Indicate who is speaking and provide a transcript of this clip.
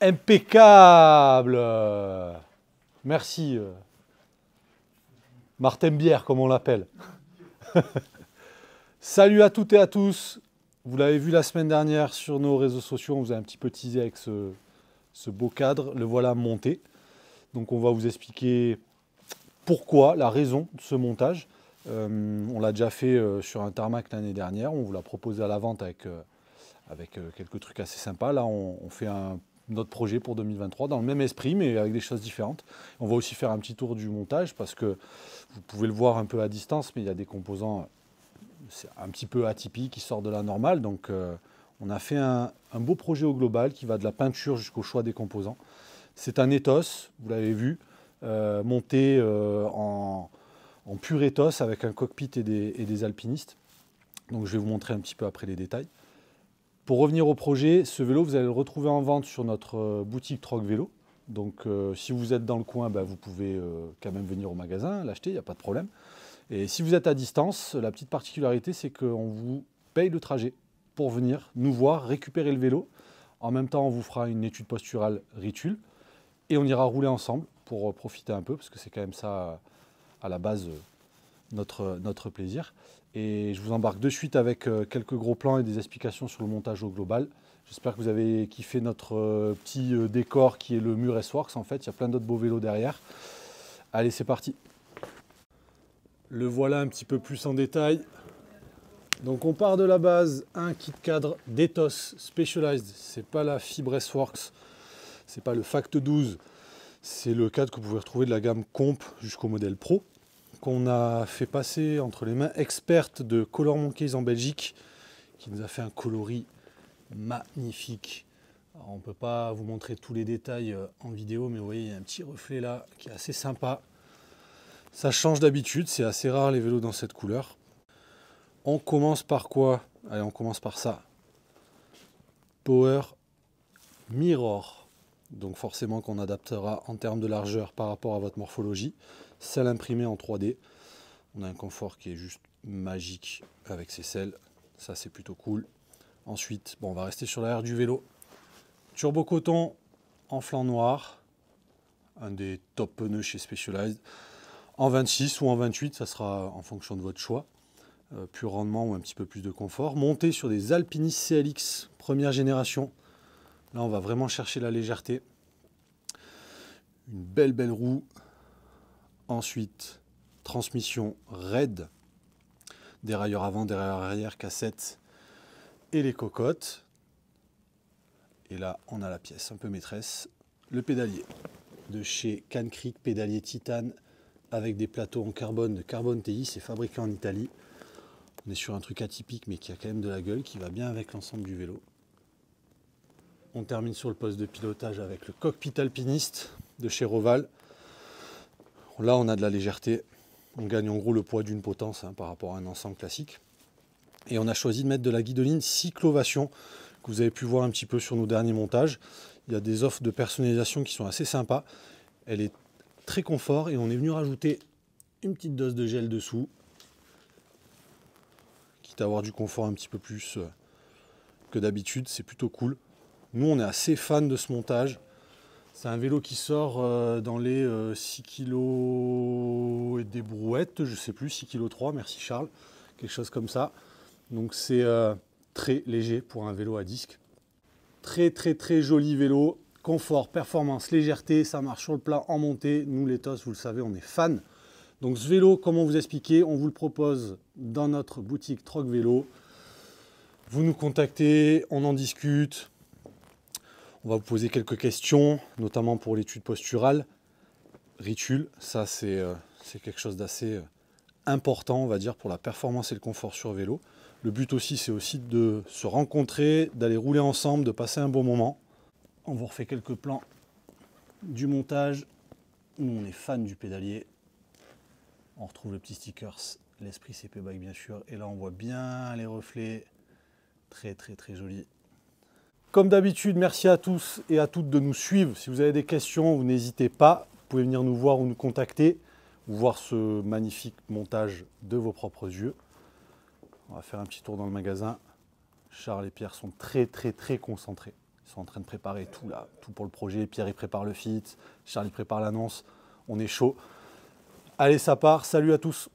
Speaker 1: Impeccable. Merci. Martin Bière, comme on l'appelle. Salut à toutes et à tous. Vous l'avez vu la semaine dernière sur nos réseaux sociaux, on vous a un petit peu teasé avec ce beau cadre. Le voilà monté. Donc on va vous expliquer pourquoi, la raison de ce montage. On l'a déjà fait sur un tarmac l'année dernière. On vous l'a proposé à la vente avec quelques trucs assez sympas. Là, on fait notre projet pour 2023 dans le même esprit, mais avec des choses différentes. On va aussi faire un petit tour du montage parce que vous pouvez le voir un peu à distance, mais il y a des composants un petit peu atypiques qui sortent de la normale. Donc, on a fait un beau projet au global qui va de la peinture jusqu'au choix des composants. C'est un ethos, vous l'avez vu, monté en pur ethos avec un cockpit et des alpinistes. Donc, je vais vous montrer un petit peu après les détails. Pour revenir au projet, ce vélo, vous allez le retrouver en vente sur notre boutique Troc Vélo. Donc si vous êtes dans le coin, vous pouvez quand même venir au magasin, l'acheter, il n'y a pas de problème. Et si vous êtes à distance, la petite particularité, c'est qu'on vous paye le trajet pour venir nous voir, récupérer le vélo. En même temps, on vous fera une étude posturale Ritule et on ira rouler ensemble pour profiter un peu, parce que c'est quand même ça, à la base, notre plaisir. Et je vous embarque de suite avec quelques gros plans et des explications sur le montage au global. J'espère que vous avez kiffé notre petit décor qui est le mur S-Works. En fait, il y a plein d'autres beaux vélos derrière. Allez, c'est parti. Le voilà un petit peu plus en détail. Donc on part de la base, un kit cadre d'Ethos Specialized. C'est pas la fibre S-Works, c'est pas le Fact 12. C'est le cadre que vous pouvez retrouver de la gamme Comp jusqu'au modèle Pro, qu'on a fait passer entre les mains expertes de Color Monkeys en Belgique, qui nous a fait un coloris magnifique. Alors, on ne peut pas vous montrer tous les détails en vidéo, mais vous voyez, il y a un petit reflet là qui est assez sympa. Ça change d'habitude, c'est assez rare les vélos dans cette couleur. On commence par quoi? Allez, on commence par ça. Power Mirror. Donc forcément qu'on adaptera en termes de largeur par rapport à votre morphologie. Selle imprimée en 3D. On a un confort qui est juste magique avec ces selles. Ça, c'est plutôt cool. Ensuite, on va rester sur l'arrière du vélo. Turbo coton en flanc noir. Un des top pneus chez Specialized. En 26 ou en 28, ça sera en fonction de votre choix. Pur rendement ou un petit peu plus de confort. Monté sur des Alpinis CLX première génération. Là, on va vraiment chercher la légèreté. Une belle roue. Ensuite, transmission raide. Dérailleur avant, dérailleur arrière, cassette et les cocottes. Et là, on a la pièce un peu maîtresse. Le pédalier de chez Can Creek, pédalier titane avec des plateaux en carbone de Carbone TI. C'est fabriqué en Italie. On est sur un truc atypique mais qui a quand même de la gueule, qui va bien avec l'ensemble du vélo. On termine sur le poste de pilotage avec le cockpit alpiniste de chez Roval. Là, on a de la légèreté. On gagne en gros le poids d'une potence par rapport à un ensemble classique. Et on a choisi de mettre de la guidoline cyclovation que vous avez pu voir un petit peu sur nos derniers montages. Il y a des offres de personnalisation qui sont assez sympas. Elle est très confort et on est venu rajouter une petite dose de gel dessous. Quitte à avoir du confort un petit peu plus que d'habitude, c'est plutôt cool. Nous, on est assez fans de ce montage. C'est un vélo qui sort dans les 6 kg et des brouettes, je sais plus, 6,3 kg, merci Charles, quelque chose comme ça. Donc c'est très léger pour un vélo à disque. Très joli vélo, confort, performance, légèreté, ça marche sur le plat en montée. Nous les TOS, vous le savez, on est fans. Donc ce vélo, comme on vous expliquait, on vous le propose dans notre boutique Troc Vélo. Vous nous contactez, on en discute. On va vous poser quelques questions, notamment pour l'étude posturale. Ritule, ça c'est quelque chose d'assez important, on va dire, pour la performance et le confort sur vélo. Le but aussi, c'est aussi de se rencontrer, d'aller rouler ensemble, de passer un bon moment. On vous refait quelques plans du montage. Nous, on est fan du pédalier. On retrouve le petit stickers, l'Esprit CP Bike bien sûr. Et là, on voit bien les reflets. Très joli. Comme d'habitude, merci à tous et à toutes de nous suivre. Si vous avez des questions, vous n'hésitez pas. Vous pouvez venir nous voir ou nous contacter, ou voir ce magnifique montage de vos propres yeux. On va faire un petit tour dans le magasin. Charles et Pierre sont très concentrés. Ils sont en train de préparer tout là, tout pour le projet. Pierre, il prépare le feat. Charles, il prépare l'annonce. On est chaud. Allez, ça part. Salut à tous.